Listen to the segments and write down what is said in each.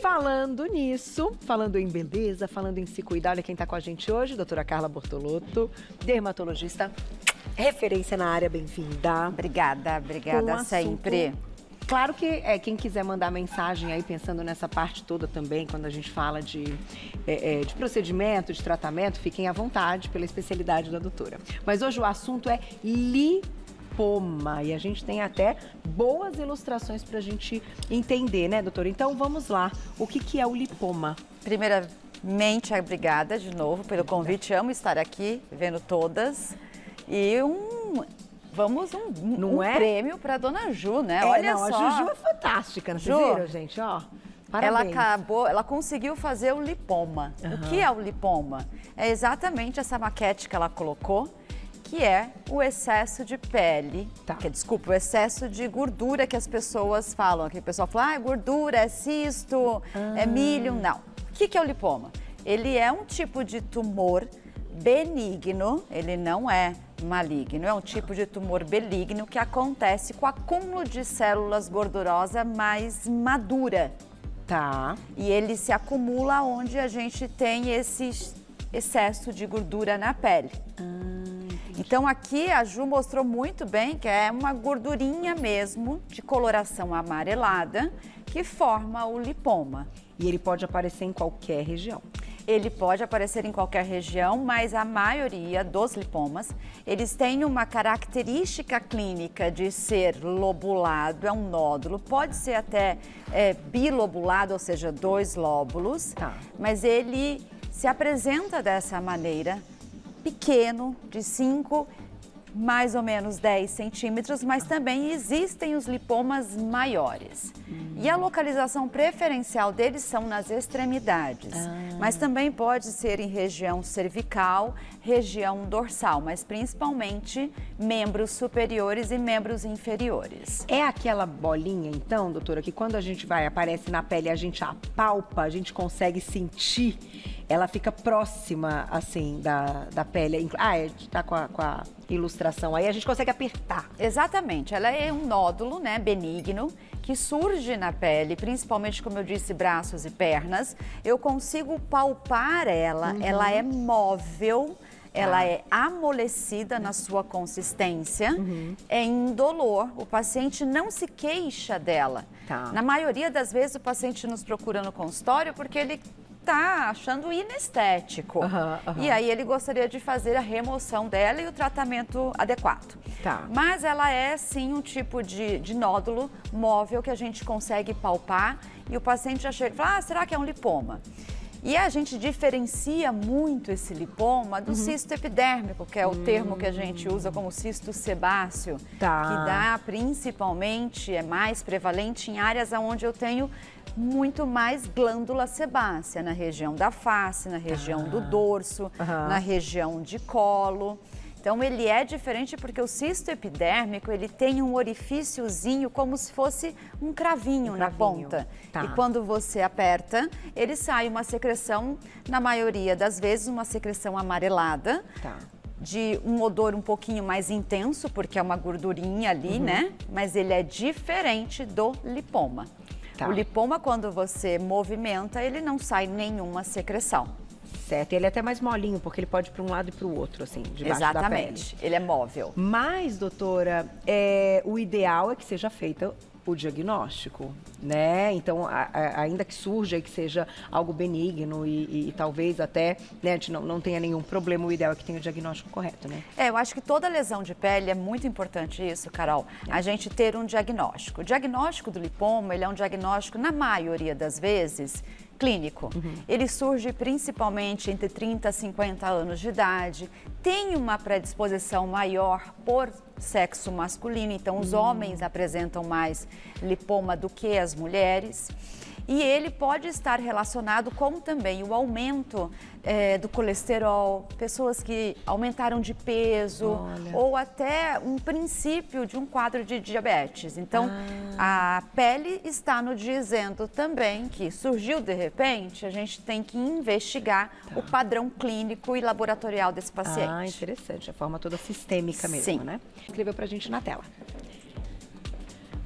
Falando nisso, falando em beleza, falando em se cuidar, olha quem está com a gente hoje, doutora Carla Bortolotto, dermatologista, referência na área, bem-vinda. Obrigada sempre. Claro que quem quiser mandar mensagem aí pensando nessa parte toda também, quando a gente fala de procedimento, de tratamento, fiquem à vontade pela especialidade da doutora. Mas hoje o assunto é lipoma e a gente tem até boas ilustrações para a gente entender, né, doutora? Então vamos lá, o que é o lipoma? Primeiramente, obrigada de novo pelo convite, amo estar aqui vendo todas e um prêmio para dona Ju, né? Olha só. A Juju é fantástica, não vocês viram, gente? Ó, parabéns. Ela conseguiu fazer o lipoma. O que é o lipoma? É exatamente essa maquete que ela colocou, que é o excesso de pele, o excesso de gordura que as pessoas falam. Que o pessoal fala, é gordura, é cisto, é milho. Não. O que é o lipoma? Ele é um tipo de tumor benigno, ele não é maligno, é um tipo de tumor benigno que acontece com o acúmulo de células gordurosas mais madura. Tá. E ele se acumula onde a gente tem esse excesso de gordura na pele. Então aqui a Ju mostrou muito bem que é uma gordurinha mesmo, de coloração amarelada, que forma o lipoma. E ele pode aparecer em qualquer região? Ele pode aparecer em qualquer região, mas a maioria dos lipomas, eles têm uma característica clínica de ser lobulado, é um nódulo, pode ser até bilobulado, ou seja, 2 lóbulos, mas ele se apresenta dessa maneira, pequeno, de 5, mais ou menos 10 centímetros, mas também existem os lipomas maiores. E a localização preferencial deles são nas extremidades, mas também pode ser em região cervical, região dorsal, mas principalmente membros superiores e membros inferiores. É aquela bolinha, então, doutora, que quando a gente aparece na pele, a gente apalpa, a gente consegue sentir, ela fica próxima, assim, da pele. Tá com a ilustração aí, a gente consegue apertar. Exatamente, ela é um nódulo, né, benigno, que surge na pele, principalmente, como eu disse, braços e pernas. Eu consigo palpar ela, ela é móvel, ela é amolecida na sua consistência, é indolor, o paciente não se queixa dela. Na maioria das vezes o paciente nos procura no consultório porque ele tá achando inestético. E aí ele gostaria de fazer a remoção dela e o tratamento adequado. Mas ela é sim um tipo de nódulo móvel que a gente consegue palpar e o paciente já chega e fala, será que é um lipoma? E a gente diferencia muito esse lipoma do cisto epidérmico, que é o termo que a gente usa como cisto sebáceo, que dá principalmente, é mais prevalente em áreas onde eu tenho muito mais glândula sebácea, na região da face, na região do dorso, na região de colo. Então ele é diferente porque o cisto epidérmico, ele tem um orifíciozinho como se fosse um cravinho na ponta. E quando você aperta, ele sai uma secreção, na maioria das vezes, uma secreção amarelada. De um odor um pouquinho mais intenso, porque é uma gordurinha ali, né? Mas ele é diferente do lipoma. O lipoma, quando você movimenta, ele não sai nenhuma secreção. Certo, ele é até mais molinho, porque ele pode ir para um lado e para o outro, assim, debaixo da pele. Exatamente, ele é móvel. Mas, doutora, o ideal é que seja feito o diagnóstico, né? Então, ainda que surja e que seja algo benigno e talvez até, né, a gente não tenha nenhum problema, o ideal é que tenha o diagnóstico correto, né? Eu acho que toda lesão de pele é muito importante isso, Carol, a gente ter um diagnóstico. O diagnóstico do lipoma, ele é um diagnóstico, na maioria das vezes, clínico. Ele surge principalmente entre 30 a 50 anos de idade, tem uma predisposição maior por sexo masculino, então os homens apresentam mais lipoma do que as mulheres. E ele pode estar relacionado com também o aumento do colesterol, pessoas que aumentaram de peso, ou até um princípio de um quadro de diabetes. Então, a pele está nos dizendo também que surgiu de repente, a gente tem que investigar o padrão clínico e laboratorial desse paciente. Interessante, a forma toda sistêmica mesmo, né? Escreveu pra gente na tela.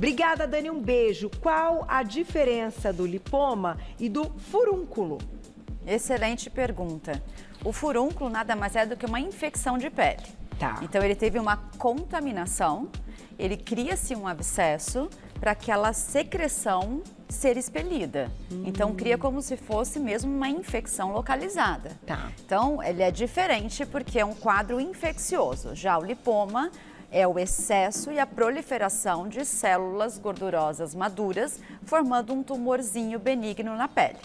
Obrigada, Dani, um beijo. Qual a diferença do lipoma e do furúnculo? Excelente pergunta. O furúnculo nada mais é do que uma infecção de pele. Tá. Então ele teve uma contaminação, ele cria-se um abscesso para aquela secreção ser expelida. Então cria como se fosse mesmo uma infecção localizada. Tá. Então ele é diferente porque é um quadro infeccioso. Já o lipoma é o excesso e a proliferação de células gordurosas maduras, formando um tumorzinho benigno na pele.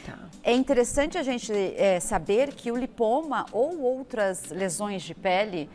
Tá. É interessante a gente saber que o lipoma ou outras lesões de pele,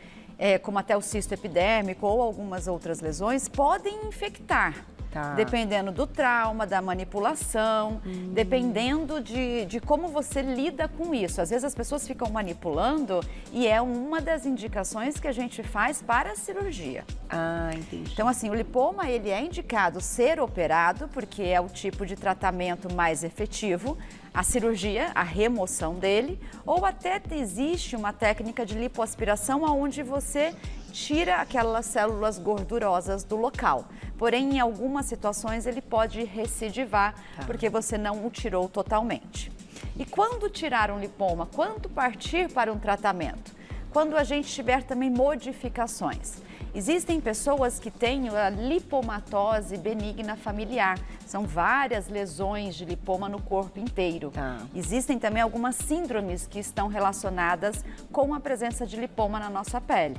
como até o cisto epidérmico ou algumas outras lesões, podem infectar. Tá. Dependendo do trauma, da manipulação, dependendo de como você lida com isso. Às vezes as pessoas ficam manipulando e é uma das indicações que a gente faz para a cirurgia. Ah, entendi. Então, assim, o lipoma, ele é indicado ser operado porque é o tipo de tratamento mais efetivo. A cirurgia, a remoção dele, ou até existe uma técnica de lipoaspiração onde você tira aquelas células gordurosas do local. Porém, em algumas situações ele pode recidivar, porque você não o tirou totalmente. E quando tirar um lipoma? Quando partir para um tratamento? Quando a gente tiver também modificações. Existem pessoas que têm a lipomatose benigna familiar. São várias lesões de lipoma no corpo inteiro. Tá. Existem também algumas síndromes que estão relacionadas com a presença de lipoma na nossa pele.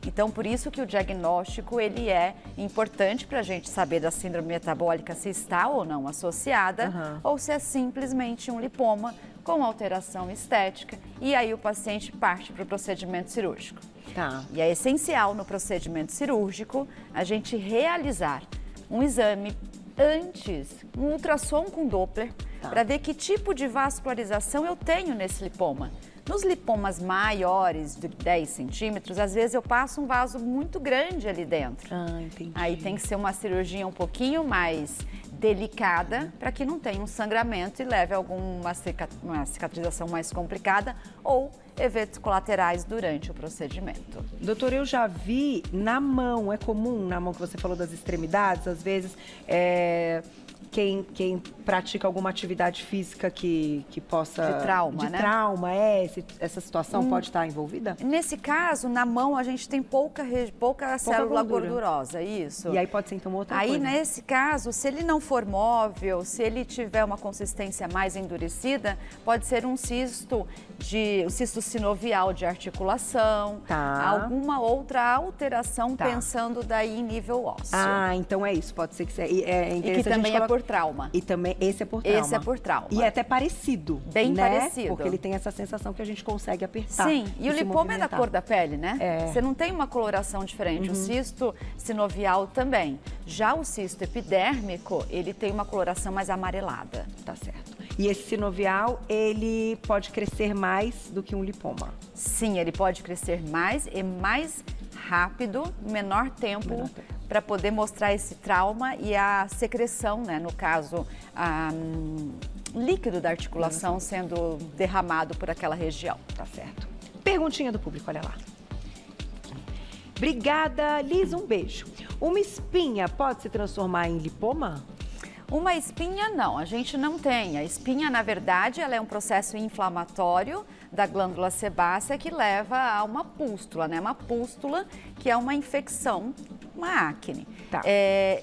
Então, por isso que o diagnóstico ele é importante para a gente saber da síndrome metabólica se está ou não associada ou se é simplesmente um lipoma com alteração estética e aí o paciente parte para o procedimento cirúrgico. Tá. E é essencial no procedimento cirúrgico a gente realizar um exame antes, um ultrassom com Doppler, para ver que tipo de vascularização eu tenho nesse lipoma. Nos lipomas maiores de 10 centímetros, às vezes eu passo um vaso muito grande ali dentro. Ah, entendi. Aí tem que ser uma cirurgia um pouquinho mais delicada para que não tenha um sangramento e leve a uma cicatrização mais complicada ou eventos colaterais durante o procedimento. Doutor, eu já vi na mão, é comum na mão que você falou das extremidades, às vezes quem pratica alguma atividade física que possa... De trauma, né? De trauma, essa situação pode estar envolvida? Nesse caso, na mão, a gente tem pouca célula gordurosa, isso. E aí pode ser então outra coisa. Aí, nesse caso, se ele não for móvel, se ele tiver uma consistência mais endurecida, pode ser um cisto sinovial de articulação, alguma outra alteração pensando daí em nível ósseo. Ah, então é isso, pode ser que seja. E que também é por trauma. E também esse é por trauma. Esse é por trauma. E é até parecido. Bem né? parecido. Porque ele tem essa sensação que a gente consegue apertar. Sim, e o lipoma é da cor da pele, né? É. Você não tem uma coloração diferente. O cisto sinovial também. Já o cisto epidérmico, ele tem uma coloração mais amarelada. Tá certo. E esse sinovial, ele pode crescer mais do que um lipoma? Sim, ele pode crescer mais e mais rápido, menor tempo. Para poder mostrar esse trauma e a secreção, né? No caso, líquido da articulação sendo derramado por aquela região. Tá certo. Perguntinha do público, olha lá. Obrigada, Liz, um beijo. Uma espinha pode se transformar em lipoma? Uma espinha não, a gente não tem. A espinha, na verdade, ela é um processo inflamatório da glândula sebácea que leva a uma pústula, né? Uma pústula que é uma infecção, uma acne. Tá.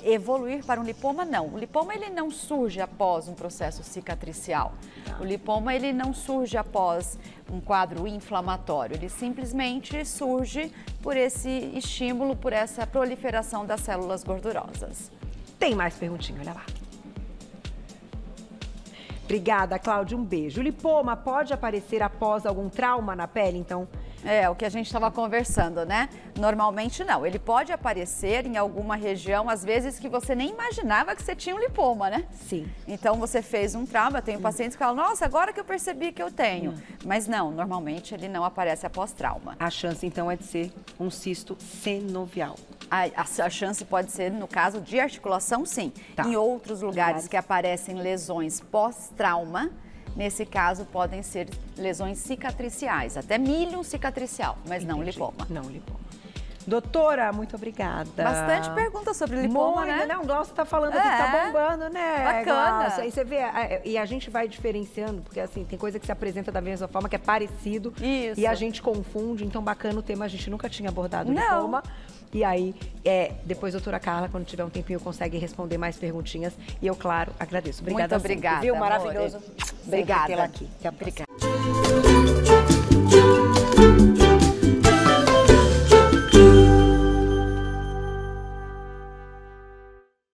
Evoluir para um lipoma, não. O lipoma, ele não surge após um processo cicatricial. Tá. O lipoma, ele não surge após um quadro inflamatório. Ele simplesmente surge por esse estímulo, por essa proliferação das células gordurosas. Tem mais perguntinha, olha lá. Obrigada, Cláudia, um beijo. O lipoma pode aparecer após algum trauma na pele, então? É, o que a gente estava conversando, né? Normalmente não. Ele pode aparecer em alguma região, às vezes, que você nem imaginava que você tinha um lipoma, né? Sim. Então, você fez um trauma. Eu tenho pacientes que falam, nossa, agora que eu percebi que eu tenho. Mas não, normalmente ele não aparece após trauma. A chance, então, é de ser um cisto sinovial. A chance pode ser, no caso de articulação, sim. Tá. Em outros lugares que aparecem lesões pós-trauma, nesse caso podem ser lesões cicatriciais, até milho cicatricial, mas não lipoma. Não lipoma. Doutora, muito obrigada. Bastante pergunta sobre lipoma, né? Não, o Glaucio tá falando aqui que tá bombando, né? Bacana. Glaucio? Aí você vê, e a gente vai diferenciando, porque assim, tem coisa que se apresenta da mesma forma, que é parecido. Isso. E a gente confunde, então bacana o tema, a gente nunca tinha abordado o Não. lipoma. E aí, depois a doutora Carla, quando tiver um tempinho, consegue responder mais perguntinhas. E eu, claro, agradeço. Obrigada. Muito obrigada, sempre, viu? amor. Maravilhoso. Obrigada. Pela aqui. Até a próxima. Obrigada.